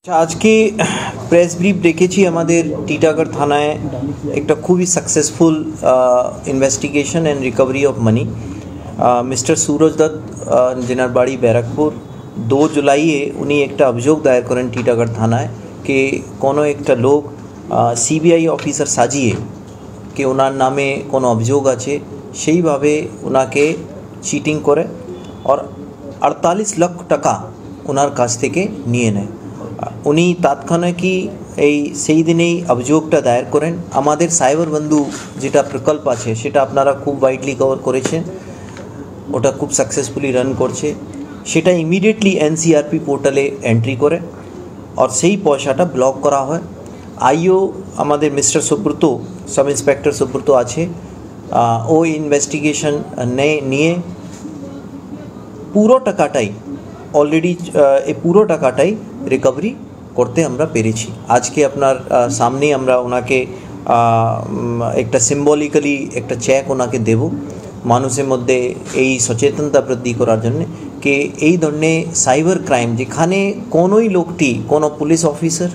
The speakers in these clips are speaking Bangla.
आज के प्रेस ब्रीफ देखेছি আমাদের টিটাগড় থানায় একটা খুবই successful investigation and recovery of money. Mister Suraj Dutta যেনার বাড়ি ব্যারাকপুর 2 জুলাইয়ে উনি একটা অভিযোগ দায়ের করেন টিটাগড় থানায় যে কোনো একটা লোক সিবিআই অফিসার সাজিয়ে যে ওনার নামে কোনো অভিযোগ আছে সেইভাবে ওনাকে চিটিং করে আর 48 লাখ টাকা ওনার কাছ থেকে নিয়ে নেয়। উনি তাৎক্ষণিকই এই সেই দিনেই অভিযোগটা দায়ের করেন। আমাদের সাইবার বন্ধু যেটা প্রকল্প আছে সেটা আপনারা খুব ওয়াইডলি কভার করেছেন, ওটা খুব সাকসেসফুলি রান করছে। সেটা ইমিডিয়েটলি এনসিআরপি পোর্টালে এন্ট্রি করে আর সেই পয়সাটা ব্লক করা হয়। আইও আমাদের mister Subrata, sub inspector Subrata আছে, ও ইনভেস্টিগেশন নিয়ে পুরো টাকাটাই অলরেডি এই পুরো টাকাটাই রিকভারি করতে আমরা পেরেছি। আজকে আপনার সামনে আমরা ওনাকে একটা সিম্বলিক্যালি একটা চেক ওনাকে দেব মানুষের মধ্যে এই সচেতনতা বৃদ্ধি করার জন্য যে এই ধরনের সাইবার ক্রাইম যেখানে কোনোই লোকটি কোনো পুলিশ অফিসার,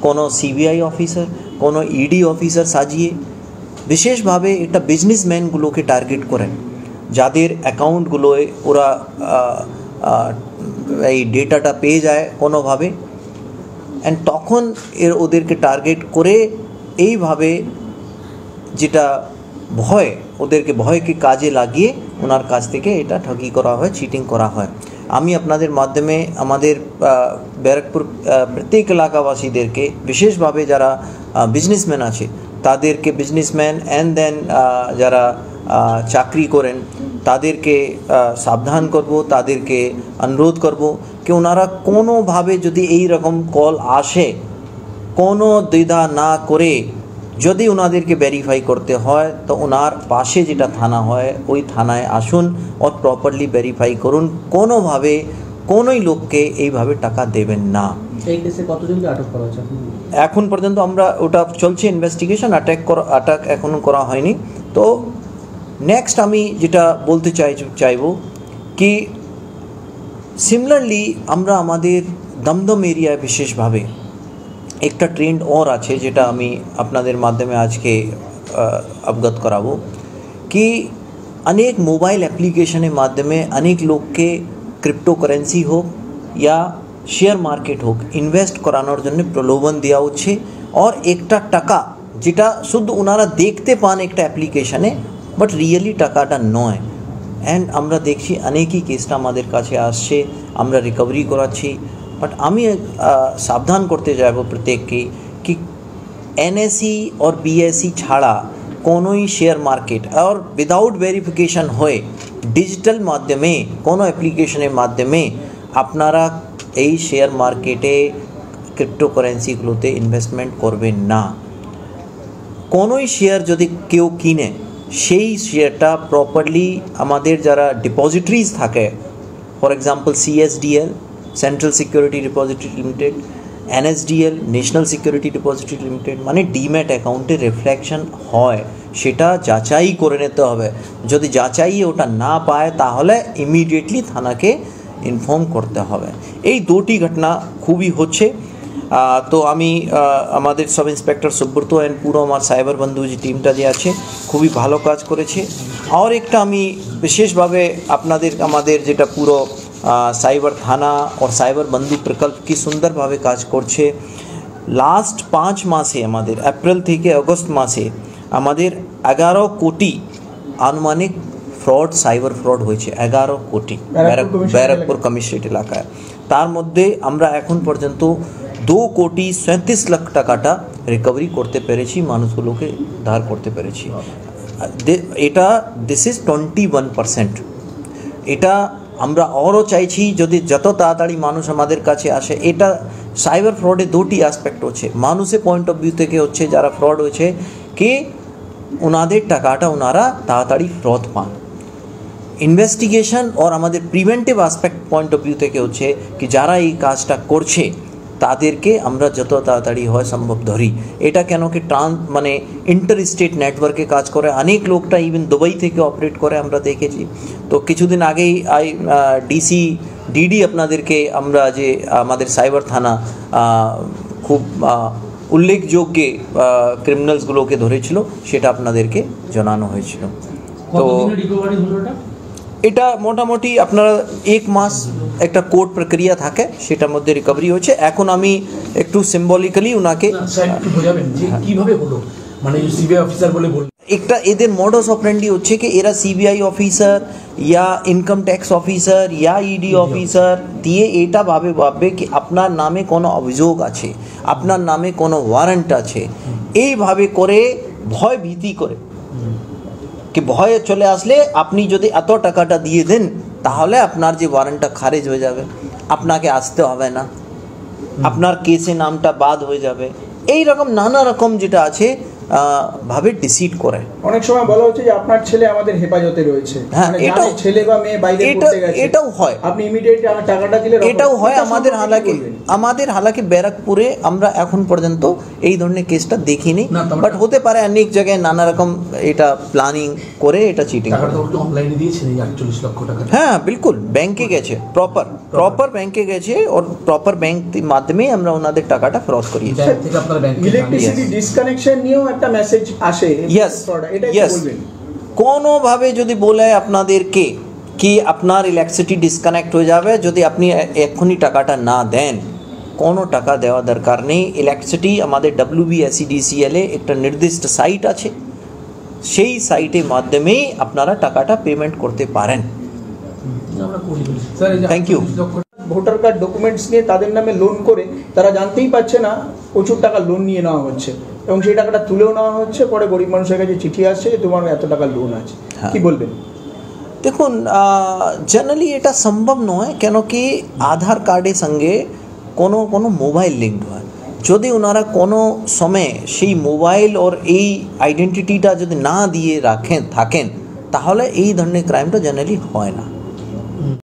কোনো সিবিআই অফিসার, কোনো ইডি অফিসার সাজিয়ে বিশেষভাবে এটা বিজনেসম্যানগুলোকে টার্গেট করেন, যাদের অ্যাকাউন্টগুলোয় ওরা এই ডেটাটা পেয়ে যায় কোনোভাবে, অ্যান্ড তখন ওদেরকে টার্গেট করে এইভাবে যেটা ভয়, ওদেরকে ভয়কে কাজে লাগিয়ে ওনার কাছ থেকে এটা ঠকি করা হয়, চিটিং করা হয়। আমি আপনাদের মাধ্যমে আমাদের ব্যারাকপুর প্রত্যেক এলাকাবাসীদেরকে বিশেষভাবে যারা বিজনেসম্যান আছে তাদেরকে, বিজনেসম্যান অ্যান্ড দেন যারা চাকরি করেন তাদেরকে সাবধান করব, তাদেরকে অনুরোধ করব कि ওনারা কোনোভাবে যদি এই রকম কল আসে কোনো দ্বিধা না করে যদি ওনাদেরকে ভেরিফাই করতে হয় তো ওনার পাশে যেটা থানা হয় ওই থানায় আসুন আর প্রপারলি ভেরিফাই করুন। কোনোভাবে কোনোই লোককে এইভাবে টাকা দেবেন না। এই কেসে কতজনকে আটক করা হয়েছে এখন পর্যন্ত? আমরা ওটা চলছে ইনভেস্টিগেশন, অ্যাটাক এখনও করা হয়নি। তো নেক্সট আমি যেটা বলতে চাইব কি সিমিলারলি আমরা আমাদের দমদম এরিয়ায় বিশেষভাবে একটা ট্রেন্ড और আছে যেটা আমি আপনাদের মাধ্যমে আজকে অবগত করাবো कि अनेक मोबाइल एप्लीकेशনের মাধ্যমে अनेक লোককে ক্রিপ্টোকারেন্সি হোক या শেয়ার মার্কেট হোক ইনভেস্ট করানোর জন্য প্রলোভন দেওয়া হচ্ছে और একটা টাকা যেটা শুধু ওনারা দেখতে পান একটা অ্যাপ্লিকেশনে বাট রিয়েলি টাকাটা নয়। অ্যান্ড আমরা দেখছি অনেকই কেসটা আমাদের কাছে আসছে, আমরা রিকভারি করাচ্ছি। বাট আমি সাবধান করতে যাবো প্রত্যেককে कि एनएसई और बीएसई ছাড়া কোনোই শেয়ার মার্কেট আর উইদাউট ভেরিফিকেশন হয়ে ডিজিটাল মাধ্যমে কোনো অ্যাপ্লিকেশনের মাধ্যমে আপনারা এই শেয়ার মার্কেটে ক্রিপ্টোকারেন্সিগুলোতে ইনভেস্টমেন্ট করবেন না। কোনোই শেয়ার যদি কেউ কিনে সেই শেয়ারটা প্রপারলি আমাদের যারা ডিপোজিটরিজ থাকে, for example CSDL central security depository limited, NSDL national security depository limited, মানে ডিম্যাট অ্যাকাউন্টে রিফ্লেকশন হয় সেটা যাচাই করে নিতে হবে। যদি যাচাই ওটা না পায় তাহলে ইমিডিয়েটলি থানাকে ইনফর্ম করতে হবে। এই দুটি ঘটনা খুবই হচ্ছে। তো আমি আমাদের সাব ইন্সপেক্টর সুব্রত অ্যান্ড পুরো আমার সাইবার বন্ধু যে টিমটা যে আছে খুবই ভালো কাজ করেছে। আর একটা আমি বিশেষভাবে আপনাদের আমাদের যেটা পুরো সাইবার থানা और সাইবার বন্ধু প্রকল্প কি সুন্দরভাবে কাজ করছে। লাস্ট 5 মাসে আমাদের এপ্রিল থেকে আগস্ট মাসে আমাদের 11 কোটি আনুমানিক ফ্রড, সাইবার ফ্রড হয়েছে 11 কোটি ব্যারাকপুর কমিশনারেট এলাকায়। তার মধ্যে আমরা এখন পর্যন্ত 2,37 লাখ টাকাটা রিকভারি করতে পেরেছি, মানুষগুলোকে ধার করতে পেরেছি। এটা দিস ইজ 21%। এটা আমরা আরও চাইছি যদি যত তাড়াতাড়ি মানুষ আমাদের কাছে আসে। এটা সাইবার ফ্রডে দুটি অ্যাসপেক্ট হচ্ছে, মানুষের পয়েন্ট অফ ভিউ থেকে হচ্ছে যারা ফ্রড হয়েছে কি ওনাদের টাকাটা ওনারা তাড়াতাড়ি ফেরত পান। ইনভেস্টিগেশন আর আমাদের preventive aspect point of view থেকে হচ্ছে কি যারা এই কাজটা করছে তাদেরকে আমরা যত তাড়াতাড়ি হয় সম্ভব ধরি। এটা কেন কি মানে ইন্টার স্টেট নেটওয়ার্কে কাজ করে, অনেক লোকটা ইভেন দুবাই থেকে অপারেট করে আমরা দেখেছি। তো কিছুদিন আগেই ডিসি ডিডি আপনাদেরকে আমরা যে আমাদের সাইবার থানা খুব উল্লেখযোগ্য ক্রিমিনালসগুলোকে ধরেছিল সেটা আপনাদেরকে জানানো হয়েছিল। তো এটা মোটামুটি আপনারা 1 মাস একটা কোর্ট প্রক্রিয়া থাকে, সেটার মধ্যে রিকভারি হচ্ছে। এখন আমি একটু সিম্বলিক্যালি ওনাকে কিভাবে হলো, মানে সিবিআই অফিসার বলে বললেন একটা এদের মডাস অপারেন্ডি হচ্ছে কি এরা সিবিআই অফিসার ইয়া ইনকাম ট্যাক্স অফিসার ইয়া ইডি অফিসার দিয়ে এটা ভাববে কি আপনার নামে কোনো অভিযোগ আছে, আপনার নামে কোনো ওয়ারেন্ট আছে, এইভাবে করে ভয় ভীতি করে কি ভয়ে চলে আসলে আপনি যদি এত টাকাটা দিয়ে দেন তাহলে আপনার যে ওয়ারেন্টটা খারিজ হয়ে যাবে, আপনাকে আসতে হবে না, আপনার কেসে নামটা বাদ হয়ে যাবে, এই রকম নানা রকম যেটা আছে ভাবে ডিসিড করে। অনেক সময় বলা হচ্ছে যে আপনার ছেলে আমাদের হেফাজতে রয়েছে, হ্যাঁ, মানে এটাও ছেলে বা মেয়ে বাইরে পড়তে গেছে, এটাও হয়, আপনি ইমিডিয়েট টাকাটা দিলে এটাও হয়। আমাদের হালাকি ব্যারাকপুরে আমরা এখন পর্যন্ত এই ধরনের কেসটা দেখিনি, বাট হতে পারে অনেক জায়গায় নানা রকম এটা প্ল্যানিং করে এটা চিটিং করে। অনলাইনে দিয়েছেন 48 লক্ষ টাকা। হ্যাঁ বিলকুল, ব্যাংকে গেছে, প্রপার ব্যাংকে গেছে, ওর প্রপার ব্যাংক মাধ্যমে আমরা ওনাদের টাকাটা ফেরত করিয়েছি। ব্যাংক থেকে আপনার ব্যাংকে ইলেকট্রিসিটি ডিসকানেকশন নিয়েও একটা মেসেজ আসে। ইয়েস, কোনোভাবে যদি বলে আপনাদেরকে কি আপনার ইলেকট্রিসিটি ডিসকানেক্ট হয়ে যাবে যদি আপনি এক্ষুনি টাকাটা না দেন, কোনো টাকা দেওয়া দরকার নেই। ইলেকট্রিসিটি আমাদের WBSEDCL একটা নির্দিষ্ট সাইট আছে, সেই সাইটের মাধ্যমেই আপনারা টাকাটা পেমেন্ট করতে পারেন। Thank you. Voter card documents নিয়ে তাদের নামে লোন করে তারা জানতেই পারছে না প্রচুর টাকা লোন নিয়ে নেওয়া হচ্ছে এবং সেই টাকাটা তুলেও নেওয়া হচ্ছে, পরে গরিব মানুষের কাছে চিঠি আসছে যে তোমার এত টাকা লোন আছে। কি বলবেন? দেখুন, জেনারেলি এটা সম্ভব নয়, কেন কি আধার কার্ডের সঙ্গে কোনো মোবাইল লিঙ্ক হয়। যদি ওনারা কোনো সময় সেই মোবাইল ওর এই আইডেন্টিটিটা যদি না দিয়ে থাকেন তাহলে এই ধরনের ক্রাইমটা জেনারেলি হয় না।